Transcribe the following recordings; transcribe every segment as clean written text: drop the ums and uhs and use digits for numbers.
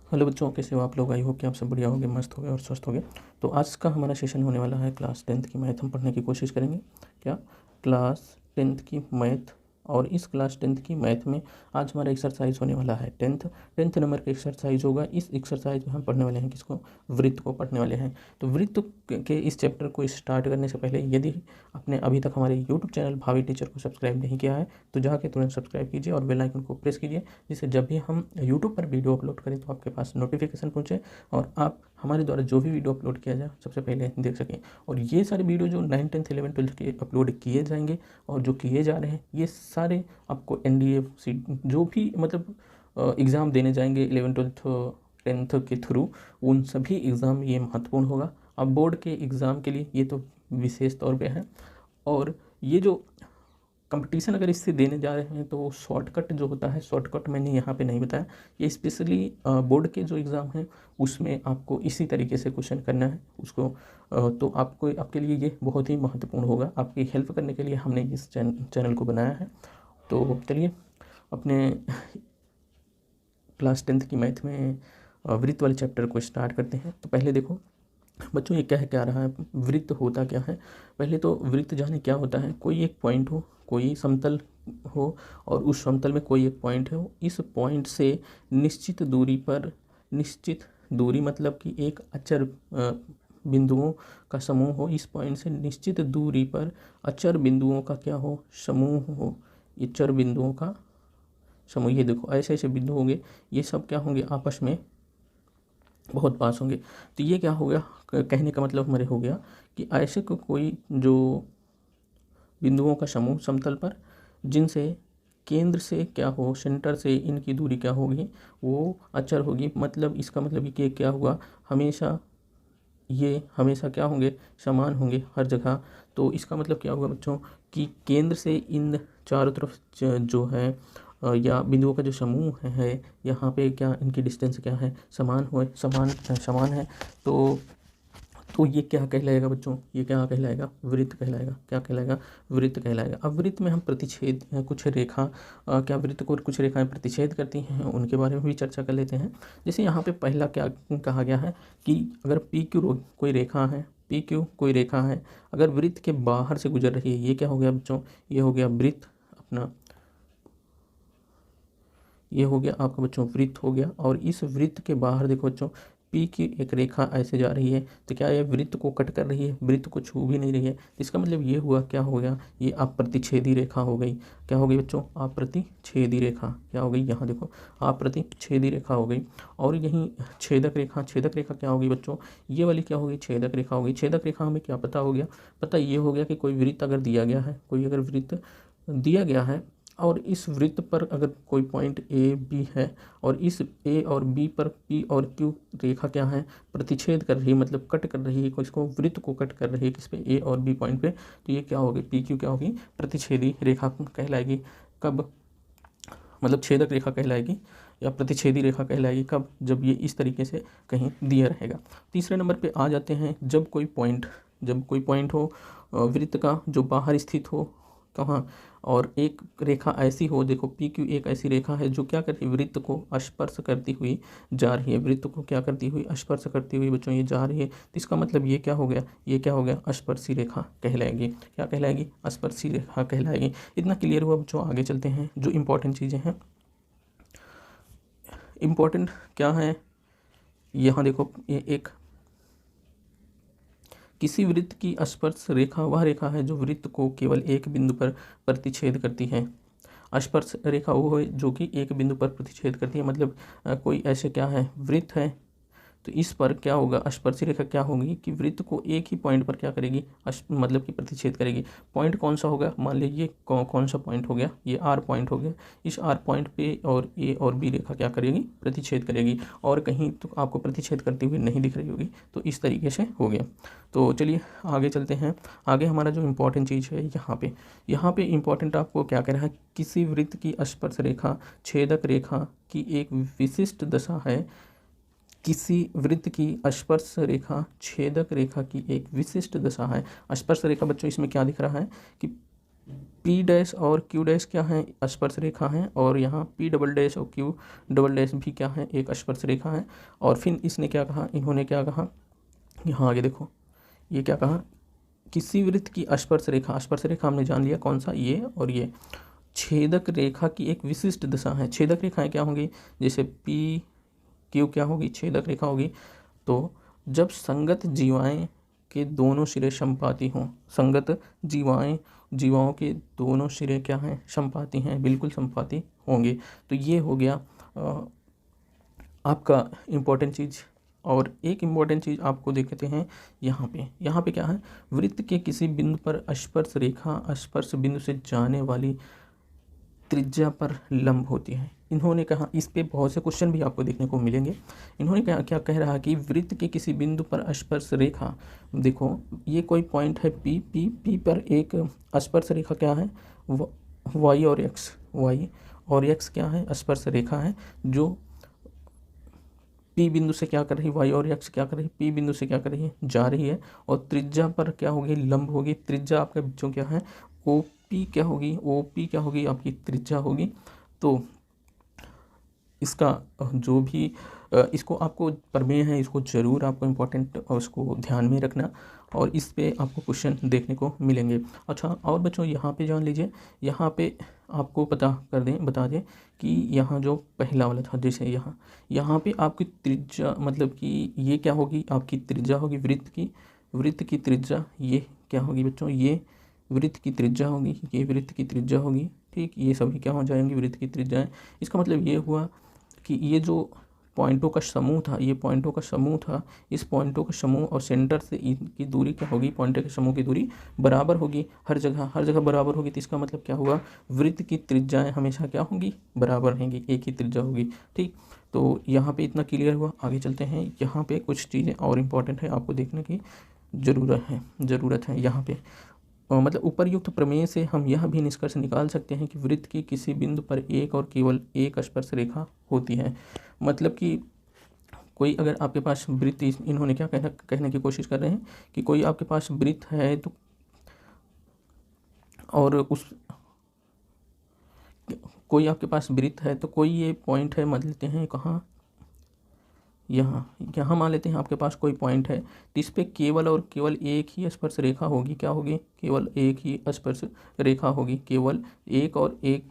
Hello बच्चों, कैसे हो आप लोग। आई होप कि आप सब बढ़िया होंगे, मस्त होंगे और स्वस्थ होंगे। तो आज का हमारा सेशन होने वाला है क्लास 10th की मैथ हम पढ़ने की कोशिश करेंगे। क्या क्लास 10th की मैथ। और इस क्लास 10th की मैथ में आज हमारा एक्सरसाइज होने वाला है 10th नंबर का एक्सरसाइज होगा। इस एक्सरसाइज में हम पढ़ने वाले हैं किसको, वृत्त को पढ़ने वाले हैं। तो वृत्त के इस चैप्टर को स्टार्ट करने से पहले यदि आपने अभी तक हमारे यूट्यूब चैनल भावी टीचर को सब्सक्राइब नहीं किया है तो जाके तुरंत सब्सक्राइब कीजिए और बेल आइकन को प्रेस कीजिए, जिससे जब भी हम यूट्यूब पर वीडियो अपलोड करें तो आपके पास नोटिफिकेशन पहुंचे और आप हमारे द्वारा जो भी वीडियो अपलोड किया जाए सबसे पहले देख सकें। और ये सारे वीडियो जो 9, 10, 11, 12 के अपलोड किए जाएंगे और जो किए जा रहे हैं ये सारे आपको NDA जो भी मतलब एग्ज़ाम देने जाएंगे 11, 12, 10th के थ्रू, उन सभी एग्ज़ाम ये महत्वपूर्ण होगा। अब बोर्ड के एग्ज़ाम के लिए ये तो विशेष तौर पे है। और ये जो कंपटीशन अगर इससे देने जा रहे हैं तो शॉर्टकट जो होता है, शॉर्टकट मैंने यहाँ पे नहीं बताया। ये स्पेशली बोर्ड के जो एग्ज़ाम हैं उसमें आपको इसी तरीके से क्वेश्चन करना है उसको। तो आपको आपके लिए ये बहुत ही महत्वपूर्ण होगा। आपकी हेल्प करने के लिए हमने इस चैनल को बनाया है। तो चलिए अपने क्लास 10th की मैथ में वृत्त वाले चैप्टर को स्टार्ट करते हैं। तो पहले देखो बच्चों, ये क्या रहा है, वृत्त होता क्या है। पहले तो वृत्त जाने क्या होता है। कोई एक पॉइंट हो, कोई समतल हो और उस समतल में कोई एक पॉइंट हो। इस पॉइंट से निश्चित दूरी पर, निश्चित दूरी मतलब कि एक अचर बिंदुओं का समूह हो। इस पॉइंट से निश्चित दूरी पर अचर बिंदुओं का क्या हो, समूह हो। ये चर बिंदुओं का समूह। ये देखो ऐसे ऐसे बिंदु होंगे, ये सब क्या होंगे, आपस में बहुत पास होंगे। तो ये क्या हो गया, कहने का मतलब हमारे हो गया कि ऐसे को कोई जो बिंदुओं का समूह समतल पर जिनसे केंद्र से क्या हो, सेंटर से इनकी दूरी क्या होगी, वो अचर होगी। मतलब इसका मतलब कि क्या हुआ, हमेशा ये हमेशा क्या होंगे, समान होंगे हर जगह। तो इसका मतलब क्या होगा बच्चों कि केंद्र से इन चारों तरफ जो है या बिंदुओं का जो समूह है यहाँ पे क्या इनकी डिस्टेंस क्या है, समान हो, समान है। तो ये क्या कहलाएगा बच्चों, ये क्या कहलाएगा, वृत्त कहलाएगा। क्या कहलाएगा, वृत्त कहलाएगा। अब वृत्त में हम प्रतिच्छेद कुछ रेखा क्या वृत्त को कुछ रेखाएं प्रतिच्छेद करती हैं, उनके बारे में भी चर्चा कर लेते हैं। जैसे यहाँ पे पहला क्या कहा गया है कि अगर PQ कोई रेखा है, PQ कोई रेखा है, अगर वृत्त के बाहर से गुजर रही है, ये क्या हो गया बच्चों, ये हो गया वृत्त अपना, ये हो गया आपका बच्चों वृत्त हो गया। और इस वृत्त के बाहर देखो बच्चों, P की एक रेखा ऐसे जा रही है, तो क्या ये वृत्त को कट कर रही है, वृत्त को छू भी नहीं रही है। इसका मतलब ये हुआ, क्या हो गया, ये अप्रतिच्छेदी रेखा हो गई। क्या हो गई बच्चों, अप्रतिच्छेदी रेखा। क्या हो गई, यहाँ देखो अप्रतिच्छेदी रेखा हो गई। और यहीं छेदक रेखा, छेदक रेखा क्या होगी बच्चों, ये वाली क्या होगी, छेदक रेखा होगी। छेदक रेखा हमें क्या पता हो गया, पता ये हो गया कि कोई वृत्त अगर दिया गया है, कोई अगर वृत्त दिया गया है और इस वृत्त पर अगर कोई पॉइंट A B है और इस A और B पर P और Q रेखा क्या है, प्रतिच्छेद कर रही है, मतलब कट कर रही है, इसको वृत्त को कट कर रही है किस पे, A और B पॉइंट पे। तो ये क्या होगी, PQ क्या होगी, प्रतिच्छेदी रेखा कहलाएगी। कब, मतलब छेदक रेखा कहलाएगी या प्रतिच्छेदी रेखा कहलाएगी कब, जब ये इस तरीके से कहीं दिया रहेगा। तीसरे नंबर पे आ जाते हैं, जब कोई पॉइंट हो वृत्त का जो बाहर स्थित हो, कहाँ, और एक रेखा ऐसी हो, देखो PQ एक ऐसी रेखा है जो क्या करती है, वृत्त को स्पर्श करती हुई जा रही है। वृत्त को क्या करती हुई, स्पर्श करती हुई बच्चों ये जा रही है। तो इसका मतलब ये क्या हो गया, ये क्या हो गया, स्पर्शी रेखा कहलाएगी। क्या कहलाएगी, स्पर्शी रेखा कहलाएगी। इतना क्लियर हुआ बच्चों। आगे चलते हैं, जो इंपॉर्टेंट चीज़ें हैं, इम्पोर्टेंट क्या है, यहाँ देखो ये एक किसी वृत्त की स्पर्श रेखा वह रेखा है जो वृत्त को केवल एक बिंदु पर प्रतिच्छेद करती है। स्पर्श रेखा वो है जो कि एक बिंदु पर प्रतिच्छेद करती है। मतलब कोई ऐसे क्या है, वृत्त है, तो इस पर क्या होगा, स्पर्शी रेखा क्या होगी कि वृत्त को एक ही पॉइंट पर क्या करेगी, मतलब कि प्रतिच्छेद करेगी। पॉइंट कौन सा होगा, मान लीजिए कौन सा पॉइंट हो गया, ये R पॉइंट हो गया। इस R पॉइंट पे और A और B रेखा क्या करेगी, प्रतिच्छेद करेगी। और कहीं तो आपको प्रतिच्छेद करती हुई नहीं दिख रही होगी, तो इस तरीके से हो गया। तो चलिए आगे चलते हैं। आगे हमारा जो इम्पोर्टेंट चीज़ है यहाँ पे इम्पोर्टेंट आपको क्या कह रहा है, किसी वृत्त की स्पर्श रेखा छेदक रेखा की एक विशिष्ट दशा है। किसी वृत्त की स्पर्श रेखा छेदक रेखा की एक विशिष्ट दशा है। स्पर्श रेखा बच्चों इसमें क्या दिख रहा है कि पी डैश और क्यू डैश क्या है, स्पर्श रेखा है, और यहाँ पी डबल डैश और क्यू डबल डैश भी क्या है, एक स्पर्श रेखा है। और फिर इसने क्या कहा, इन्होंने क्या कहा, यहाँ आगे देखो ये क्या कहा, किसी वृत्त की स्पर्श रेखा हमने जान लिया कौन सा, ये और ये। छेदक रेखा की एक विशिष्ट दिशा है। छेदक रेखाएं क्या होंगी, जैसे पी क्यू क्या होगी, छेदक रेखा होगी। तो जब संगत जीवाएं के दोनों सिरे समपाती हों, संगत जीवाओं के दोनों सिरे क्या हैं, समपाती हैं, बिल्कुल समपाती होंगे। तो ये हो गया आपका इम्पोर्टेंट चीज़। और एक इम्पॉर्टेंट चीज़ आपको देखते हैं यहाँ पे क्या है, वृत्त के किसी बिंदु पर स्पर्श रेखा स्पर्श बिंदु से जाने वाली त्रिज्या पर लंब होती है। इन्होंने कहा, इस पे बहुत से क्वेश्चन भी आपको देखने को मिलेंगे। इन्होंने क्या कह रहा कि वृत्त के किसी बिंदु पर स्पर्श रेखा, देखो ये कोई पॉइंट है पी पर एक स्पर्श रेखा क्या है, वाई और एक्स क्या है, स्पर्श रेखा है, जो पी बिंदु से क्या कर रही है, वाई और एक्स क्या कर रही है, पी बिंदु से क्या कर रही है, जा रही है, और त्रिज्या पर क्या होगी, लंब होगी। त्रिज्या आपके बच्चों क्या है, ओ पी क्या होगी आपकी त्रिज्या होगी। तो इसका जो भी इसको आपको प्रमेय है, इसको ज़रूर आपको इम्पोर्टेंट उसको ध्यान में रखना, और इस पे आपको क्वेश्चन देखने को मिलेंगे। अच्छा, और बच्चों यहाँ पे जान लीजिए, यहाँ पे आपको बता दें कि यहाँ जो पहला वाला था, जैसे यहाँ पे आपकी त्रिज्या, मतलब कि ये क्या होगी, आपकी त्रिज्या होगी वृत्त की त्रिज्या, ये क्या होगी बच्चों, ये वृत्त की त्रिज्या होगी, ये वृत्त की त्रिज्या होगी। ठीक, ये सभी क्या हो जाएंगी, वृत्त की त्रिज्याएँ। इसका मतलब ये हुआ कि ये जो पॉइंटों का समूह था, इस पॉइंटों का समूह और सेंटर से इनकी दूरी क्या होगी, पॉइंटों के समूह की दूरी बराबर होगी, हर जगह बराबर होगी। तो इसका मतलब क्या हुआ, वृत्त की त्रिज्याएं हमेशा क्या होंगी, बराबर रहेंगी, एक ही त्रिज्या होगी। ठीक, तो यहाँ पे इतना क्लियर हुआ। आगे चलते हैं, यहाँ पे कुछ चीज़ें और इम्पॉर्टेंट है आपको देखने की ज़रूरत है यहाँ पे। मतलब उपर्युक्त प्रमेय से हम यह भी निष्कर्ष निकाल सकते हैं कि वृत्त की किसी बिंदु पर एक और केवल एक स्पर्श रेखा होती है। मतलब कि कोई अगर आपके पास वृत्त, इन्होंने क्या कहने की कोशिश कर रहे हैं कि कोई आपके पास वृत्त है तो, और उस कोई आपके पास वृत्त है तो कोई ये पॉइंट है, मान लेते हैं कहाँ, यहाँ मान लेते हैं आपके पास कोई पॉइंट है, तो इस पे केवल और केवल एक ही स्पर्श रेखा होगी। क्या होगी, केवल एक ही स्पर्श रेखा होगी, केवल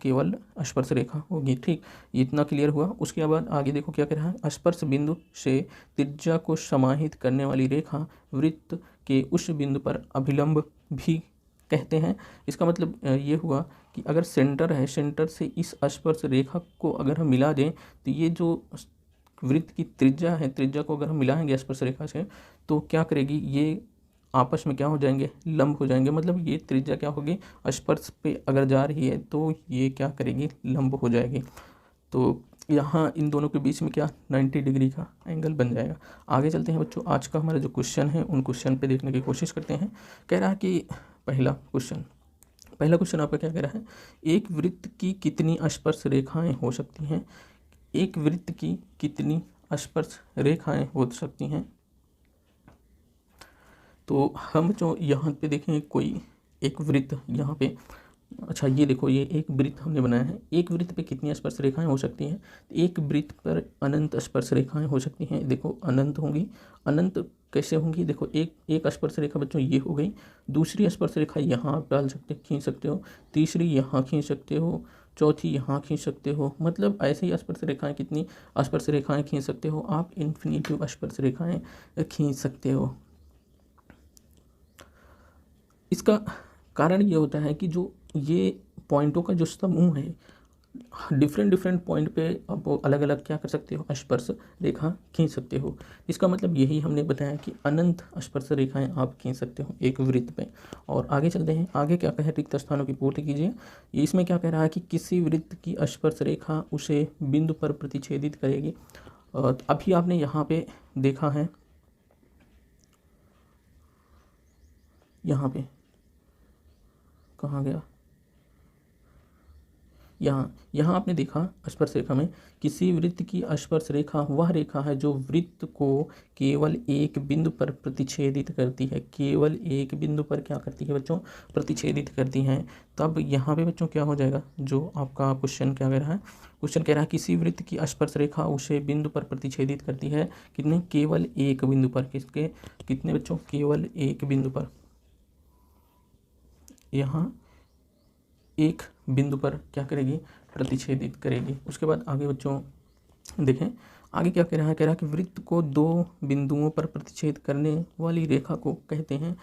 केवल स्पर्श रेखा होगी। ठीक, इतना क्लियर हुआ। उसके बाद आगे देखो क्या कह रहा है, स्पर्श बिंदु से त्रिज्या को समाहित करने वाली रेखा वृत्त के उस बिंदु पर अभिलंब भी कहते हैं। इसका मतलब ये हुआ कि अगर सेंटर से इस स्पर्श रेखा को अगर हम मिला दें, तो ये जो वृत्त की त्रिज्या है, त्रिज्या को अगर हम मिलाएंगे स्पर्श रेखा से, तो क्या करेगी, ये आपस में क्या हो जाएंगे, लंब हो जाएंगे। मतलब ये त्रिज्या क्या होगी, स्पर्श पे अगर जा रही है तो ये क्या करेगी, लंब हो जाएगी। तो यहाँ इन दोनों के बीच में क्या 90 डिग्री का एंगल बन जाएगा। आगे चलते हैं बच्चों, आज का हमारा जो क्वेश्चन है उन क्वेश्चन पे देखने की कोशिश करते हैं। कह रहा है कि पहला क्वेश्चन आपका क्या कह रहा है, एक वृत्त की कितनी स्पर्श रेखाएं हो सकती हैं, एक वृत्त की कितनी स्पर्श रेखाएं हो सकती हैं। तो हम जो यहाँ पे देखें कोई एक वृत्त यहाँ पे, अच्छा ये देखो, ये एक वृत्त हमने बनाया है, एक वृत्त पे कितनी स्पर्श रेखाएं हो सकती हैं, एक वृत्त पर अनंत स्पर्श रेखाएं हो सकती हैं। देखो अनंत होंगी, अनंत कैसे होंगी, देखो एक स्पर्श रेखा बच्चों ये हो गई, दूसरी स्पर्श रेखा यहाँ आप खींच सकते हो, तीसरी यहाँ खींच सकते हो, चौथी यहाँ खींच सकते हो। मतलब ऐसे ही स्पर्श रेखाएं, कितनी स्पर्श रेखाएं खींच सकते हो आप, इन्फिनिटिव स्पर्श रेखाएं खींच सकते हो। इसका कारण ये होता है कि जो ये पॉइंटों का जो समूह है, डिफरेंट पॉइंट पे आप अलग अलग क्या कर सकते हो, स्पर्श रेखा खींच सकते हो। इसका मतलब यही हमने बताया कि अनंत स्पर्श रेखाएं आप खींच सकते हो एक वृत्त पे। और आगे चलते हैं, आगे क्या कहे, रिक्त स्थानों की पूर्ति कीजिए। इसमें क्या कह रहा है कि किसी वृत्त की स्पर्श रेखा उसे बिंदु पर प्रतिच्छेदित करेगी। अभी आपने यहाँ पे देखा है, यहाँ पे कहाँ गया, यहाँ यहाँ आपने देखा स्पर्श रेखा में, किसी वृत्त की स्पर्श रेखा वह रेखा है जो वृत्त को केवल एक बिंदु पर प्रतिच्छेदित करती है, केवल एक बिंदु पर क्या करती है बच्चों, प्रतिच्छेदित करती हैं। तब यहाँ पे बच्चों क्या हो जाएगा, जो आपका क्वेश्चन क्या कह रहा है, क्वेश्चन कह रहा है किसी वृत्त की स्पर्श रेखा उसे बिंदु पर प्रतिच्छेदित करती है, कितने, केवल एक बिंदु पर, किसके, कितने बच्चों, केवल एक बिंदु पर, यहाँ एक बिंदु पर क्या करेगी, प्रतिच्छेदित करेगी। उसके बाद आगे बच्चों देखें, आगे क्या कह रहा है, कह रहा है कि वृत्त को दो बिंदुओं पर प्रतिच्छेद करने वाली रेखा को कहते हैं,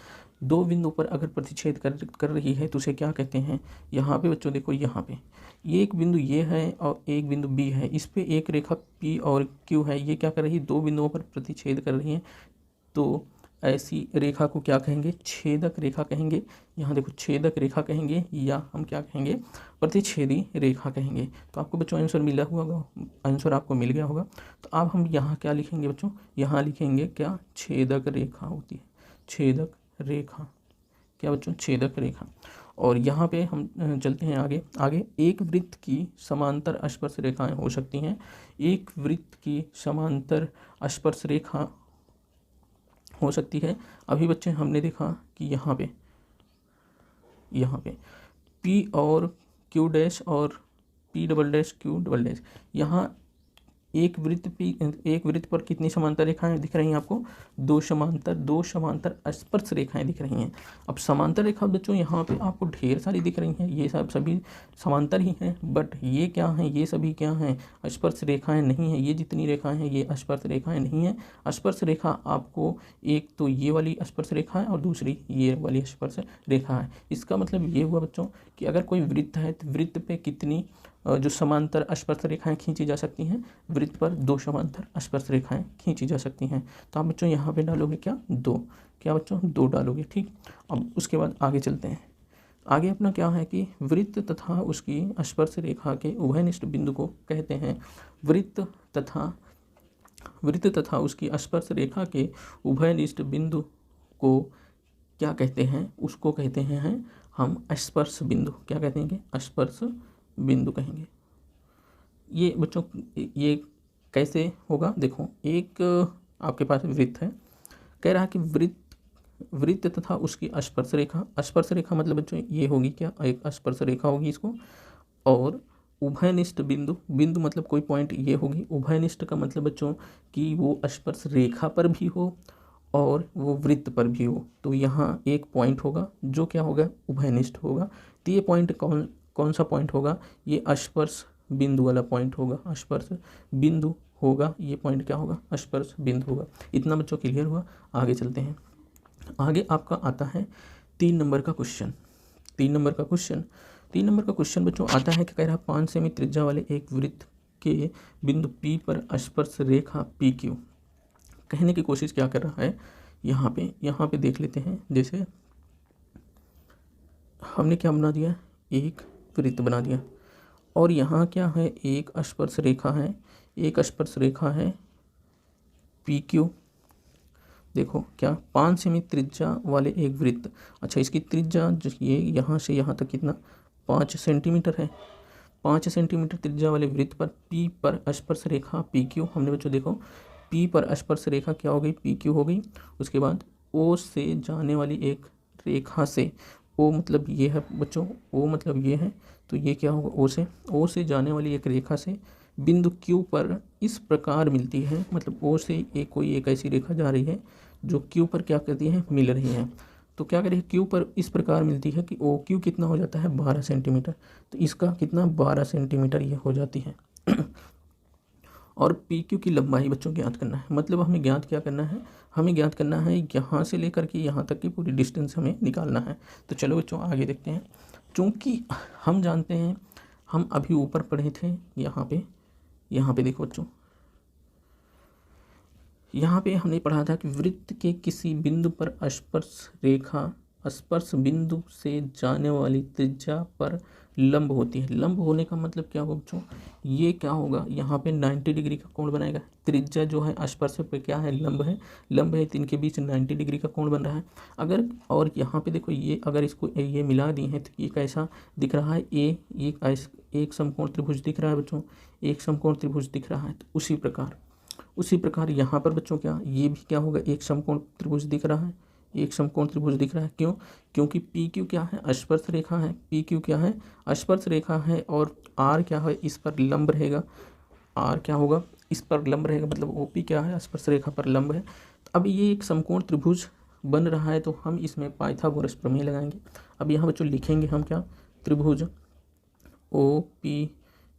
दो बिंदु पर अगर प्रतिच्छेद कर रही है तो उसे क्या कहते हैं। यहाँ पे बच्चों देखो, यहाँ पे एक बिंदु ये है और एक बिंदु बी है, इस पे एक रेखा पी और क्यू है, ये क्या कर रही है, दो बिंदुओं पर प्रतिच्छेद कर रही है, तो ऐसी रेखा को क्या कहेंगे, छेदक रेखा कहेंगे। यहाँ देखो छेदक रेखा कहेंगे या हम क्या कहेंगे, प्रतिच्छेदी रेखा कहेंगे। तो आपको बच्चों आंसर मिला हुआ होगा, आंसर आपको मिल गया होगा। तो अब हम यहाँ क्या लिखेंगे बच्चों, यहाँ लिखेंगे क्या, छेदक रेखा होती है, छेदक रेखा, क्या बच्चों, छेदक रेखा। और यहाँ पे हम चलते हैं आगे। आगे एक वृत्त की समांतर स्पर्श रेखाएं हो सकती हैं, एक वृत्त की समांतर स्पर्श रेखा हो सकती है। अभी बच्चे हमने देखा कि यहाँ पे P और Q डैश और P double dash Q double dash, यहाँ एक वृत्त पर कितनी समांतर रेखाएं दिख रही हैं आपको, दो समांतर स्पर्श रेखाएं दिख रही हैं। अब समांतर रेखा बच्चों यहाँ पे आपको ढेर सारी दिख रही हैं, ये सब सभी समांतर ही हैं, बट ये क्या हैं, ये सभी क्या हैं, स्पर्श रेखाएं नहीं हैं। ये जितनी रेखाएं हैं ये स्पर्श रेखाएं नहीं हैं। स्पर्श रेखा आपको एक तो ये वाली स्पर्श रेखा है और दूसरी ये वाली स्पर्श रेखा है। इसका मतलब ये हुआ बच्चों कि अगर कोई वृत्त है तो वृत्त पे कितनी जो समांतर स्पर्श रेखाएं खींची जा सकती हैं, वृत्त पर दो समांतर स्पर्श रेखाएं खींची जा सकती हैं। तो आप बच्चों यहाँ पे डालोगे क्या, दो, क्या बच्चों, दो डालोगे, ठीक। अब उसके बाद आगे चलते हैं। आगे अपना क्या है कि वृत्त तथा उसकी स्पर्श रेखा के उभयनिष्ठ बिंदु को कहते हैं, वृत्त तथा उसकी स्पर्श रेखा के उभयनिष्ठ बिंदु को क्या कहते हैं, उसको कहते हैं हम स्पर्श बिंदु। क्या कहते हैं, स्पर्श बिंदु कहेंगे। ये बच्चों ये कैसे होगा, देखो एक आपके पास वृत्त है, कह रहा है कि वृत्त तथा उसकी स्पर्श रेखा मतलब बच्चों ये होगी क्या, एक स्पर्श रेखा होगी इसको, और उभयनिष्ठ बिंदु मतलब कोई पॉइंट ये होगी। उभयनिष्ठ का मतलब बच्चों कि वो स्पर्श रेखा पर भी हो और वो वृत्त पर भी हो, तो यहाँ एक पॉइंट होगा जो क्या होगा, उभयनिष्ठ होगा। तो ये पॉइंट कौन सा पॉइंट होगा, ये स्पर्श बिंदु वाला पॉइंट होगा, स्पर्श बिंदु होगा, ये पॉइंट क्या होगा, स्पर्श बिंदु होगा। इतना बच्चों क्लियर हुआ। आगे चलते हैं। आगे आपका आता है 3 नंबर का क्वेश्चन। 3 नंबर का क्वेश्चन बच्चों आता है कि कह रहा 5 सेमी त्रिज्या वाले एक वृत्त के बिंदु P पर स्पर्श रेखा PQ, कहने की कोशिश क्या कर रहा है, यहाँ पे देख लेते हैं। जैसे हमने क्या बना दिया, एक वृत्त बना दिया, और यहाँ क्या है, एक स्पर्श रेखा है PQ। देखो क्या, 5 सेमी त्रिज्या वाले एक वृत्त, अच्छा इसकी त्रिज्या ये यहाँ से यहाँ तक कितना, 5 सेंटीमीटर है। 5 सेंटीमीटर त्रिज्या वाले वृत्त पर P पर स्पर्श रेखा PQ, हमने बच्चों देखो P पर स्पर्श रेखा क्या हो गई, PQ हो गई। उसके बाद O से जाने वाली एक रेखा से, O मतलब ये है बच्चों, O मतलब ये है, तो ये क्या होगा, O से जाने वाली एक रेखा से बिंदु Q पर इस प्रकार मिलती है, मतलब O से कोई एक ऐसी रेखा जा रही है जो Q पर क्या करती है, मिल रही है। तो क्या करें, Q पर इस प्रकार मिलती है कि OQ कितना हो जाता है, 12 सेंटीमीटर। तो इसका कितना, 12 सेंटीमीटर ये हो जाती है। और PQ की लंबाई बच्चों ज्ञात करना है, मतलब हमें ज्ञात क्या करना है, हमें ज्ञात करना है यहाँ से लेकर के यहाँ तक की पूरी डिस्टेंस हमें निकालना है। तो चलो बच्चों आगे देखते हैं। चूँकि हम जानते हैं, हम अभी ऊपर पढ़े थे यहाँ पे देखो बच्चों, यहाँ पे हमने पढ़ा था कि वृत्त के किसी बिंदु पर स्पर्श बिंदु से जाने वाली त्रिज्या पर लंब होती है। लंब होने का मतलब क्या होगा बच्चों, ये क्या होगा, यहाँ पे 90 डिग्री का कोण बनाएगा। त्रिज्या जो है स्पर्श पे क्या है, लंब है, लंब है तो इनके बीच 90 डिग्री का कोण बन रहा है। अगर और यहाँ पे देखो ये अगर इसको ये मिला दिए हैं तो ये कैसा दिख रहा है, एक समकोण त्रिभुज दिख रहा है बच्चों, एक समकोण त्रिभुज दिख रहा है। तो उसी प्रकार यहाँ पर बच्चों क्या, ये भी क्या होगा, एक समकोण त्रिभुज दिख रहा है, एक समकोण त्रिभुज दिख रहा है। क्यों, क्योंकि पी क्यू क्या है, स्पर्श रेखा है, पी क्यू क्या है, स्पर्श रेखा है, और आर क्या है, इस पर लंब रहेगा। आर क्या होगा, इस पर लंब रहेगा, मतलब ओ पी क्या है, स्पर्श रेखा पर लंब है। तो अब ये एक समकोण त्रिभुज बन रहा है, तो हम इसमें पाइथागोरस प्रमेय लगाएंगे। अब यहाँ बच्चों लिखेंगे हम क्या, त्रिभुज ओ पी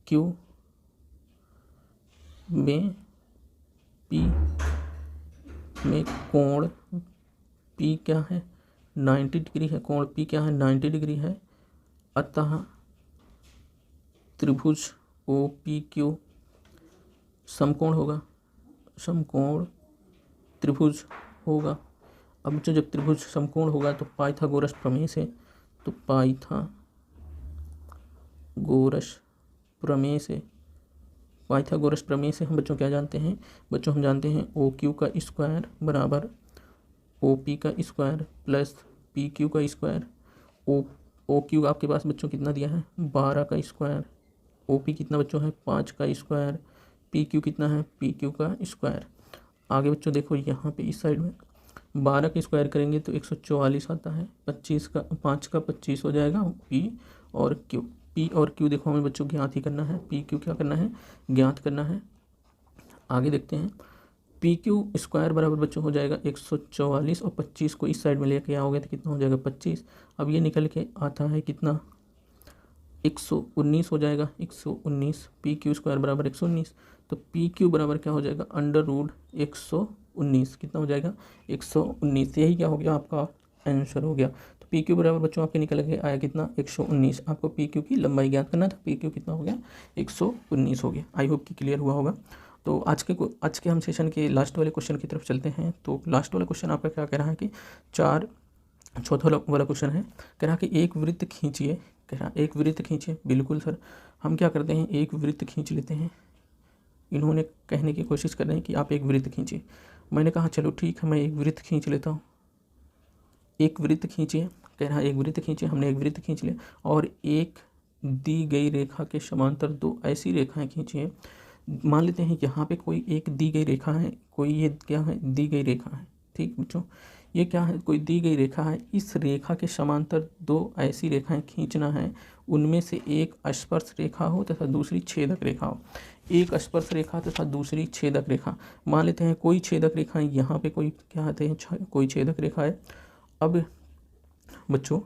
क्यू में कोण पी क्या है, 90 डिग्री है, कोण पी क्या है, 90 डिग्री है। अतः त्रिभुज ओ पी क्यू समकोण होगा, समकोण त्रिभुज होगा। अब बच्चों जब त्रिभुज समकोण होगा तो पाइथागोरस प्रमेय से, तो पाइथागोरस प्रमेय से हम बच्चों क्या जानते हैं, बच्चों हम जानते हैं ओ क्यू का स्क्वायर बराबर ओ पी का स्क्वायर प्लस पी क्यू का स्क्वायर। ओ क्यू आपके पास बच्चों कितना दिया है, 12 का स्क्वायर, ओ पी कितना बच्चों है, 5 का स्क्वायर, पी क्यू कितना है, पी क्यू का स्क्वायर। आगे बच्चों देखो यहाँ पे इस साइड में 12 का स्क्वायर करेंगे तो 144 आता है, 5 का 25 हो जाएगा, पी और क्यू देखो हमें बच्चों ज्ञात ही करना है, पी क्यू क्या करना है, ज्ञात करना है। आगे देखते हैं, पी क्यू स्क्वायर बराबर बच्चों हो जाएगा 144 और 25 को इस साइड में लेके आओगे तो कितना हो जाएगा 25। अब ये निकल के आता है कितना, 119 हो जाएगा, 119 पी क्यू स्क्वायर बराबर 119। तो पी क्यू बराबर क्या हो जाएगा, अंडर रूट 119, कितना हो जाएगा 119। यही क्या हो गया, आपका आंसर हो गया। तो पी क्यू बराबर बच्चों आपके निकल के आया कितना, 119। आपको पी क्यू की लंबाई ज्ञात करना था, पी क्यू कितना हो गया, 119 हो गया। आई होप कि क्लियर हुआ होगा। तो आज के हम सेशन के लास्ट वाले क्वेश्चन की तरफ चलते हैं। तो लास्ट वाला क्वेश्चन आपका क्या कह रहा है कि चौथा वाला क्वेश्चन है, कह रहा कि एक वृत्त खींचिए, कह रहा एक वृत्त खींचिए। बिल्कुल सर, हम क्या करते हैं, एक वृत्त खींच लेते हैं। इन्होंने कहने की कोशिश कर रहे हैं कि आप एक वृत्त खींचिए। मैंने कहा चलो ठीक है, मैं एक वृत्त खींच लेता हूँ। एक वृत्त खींचिए, कह रहा एक वृत्त खींचिए। हमने एक वृत्त खींच लिया और एक दी गई रेखा के समांतर दो ऐसी रेखाएं खींचिए। मान लेते हैं यहाँ पे कोई एक दी गई रेखा है, कोई ये क्या है, दी गई रेखा है। ठीक बच्चों, ये क्या है, कोई दी गई रेखा है। इस रेखा के समांतर दो ऐसी रेखाएं खींचना है, उनमें से एक स्पर्श रेखा हो तथा दूसरी छेदक रेखा हो। एक स्पर्श रेखा तथा दूसरी छेदक रेखा। मान लेते हैं कोई छेदक रेखा है, यहाँ पे कोई क्या आते हैं, कोई छेदक रेखा है। अब बच्चों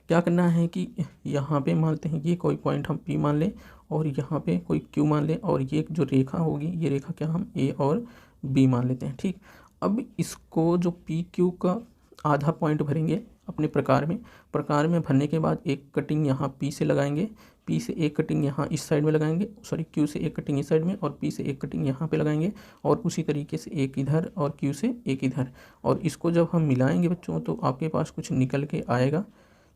क्या करना है कि यहाँ पे मानते हैं ये कोई पॉइंट हम P मान लें और यहाँ पे कोई Q मान लें, और ये जो रेखा होगी ये रेखा क्या हम A और B मान लेते हैं। ठीक, अब इसको जो पी क्यू का आधा पॉइंट भरेंगे अपने प्रकार में भरने के बाद एक कटिंग यहाँ P से लगाएंगे, P से एक कटिंग यहाँ इस साइड में लगाएंगे, Q से एक कटिंग इस साइड में और P से एक कटिंग यहाँ पे लगाएंगे, और उसी तरीके से एक इधर और Q से एक इधर। और इसको जब हम मिलाएंगे बच्चों तो आपके पास कुछ निकल के आएगा।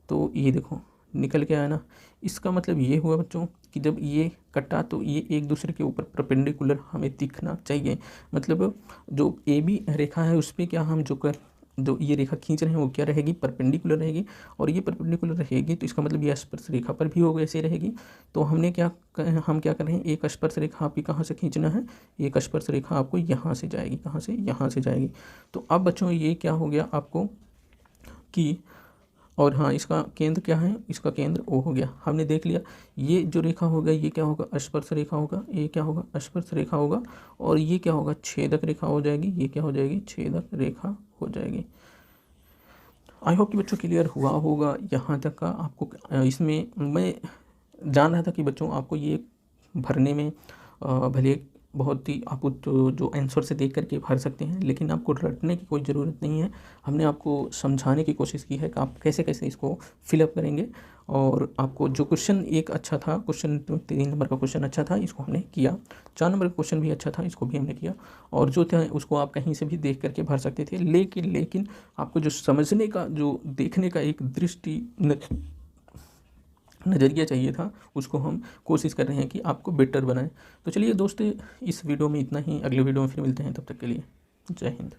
तो ये देखो निकल के आया ना, इसका मतलब ये हुआ बच्चों कि जब ये कटा तो ये एक दूसरे के ऊपर परपेंडिकुलर हमें दिखना चाहिए। मतलब जो AB रेखा है उस पर क्या हम जो ये रेखा खींच रहे हैं वो क्या रहेगी, परपेंडिकुलर रहेगी। और ये परपेंडिकुलर रहेगी तो इसका मतलब ये स्पर्श रेखा पर भी होगा, ऐसे रहेगी। तो हम क्या कर रहे हैं, एक स्पर्श रेखा आपकी कहाँ से खींचना है, एक स्पर्श रेखा आपको यहाँ से जाएगी, कहाँ से, यहाँ से जाएगी। तो अब बच्चों ये क्या हो गया आपको कि, और हाँ इसका केंद्र क्या है, इसका केंद्र O हो गया। हमने देख लिया ये जो रेखा होगा ये क्या होगा, स्पर्श रेखा होगा, ये क्या होगा, स्पर्श रेखा होगा। और ये क्या होगा, छेदक रेखा हो जाएगी, ये क्या हो जाएगी, छेदक रेखा हो जाएगी। आई होप कि बच्चों क्लियर हुआ होगा यहाँ तक का। आपको इसमें मैं जान रहा था कि बच्चों आपको ये भरने में भले बहुत ही आप जो आंसर से देख करके भर सकते हैं, लेकिन आपको रटने की कोई ज़रूरत नहीं है। हमने आपको समझाने की कोशिश की है कि आप कैसे कैसे इसको फिलअप करेंगे। और आपको जो क्वेश्चन एक अच्छा था, क्वेश्चन 3 नंबर का क्वेश्चन अच्छा था, इसको हमने किया। 4 नंबर का क्वेश्चन भी अच्छा था, इसको भी हमने किया। और जो था उसको आप कहीं से भी देख करके भर सकते थे, लेकिन आपको जो समझने का, जो देखने का एक दृष्टि नज़रिया चाहिए था, उसको हम कोशिश कर रहे हैं कि आपको बेटर बनाएं। तो चलिए दोस्तों, इस वीडियो में इतना ही, अगले वीडियो में फिर मिलते हैं, तब तक के लिए जय हिंद।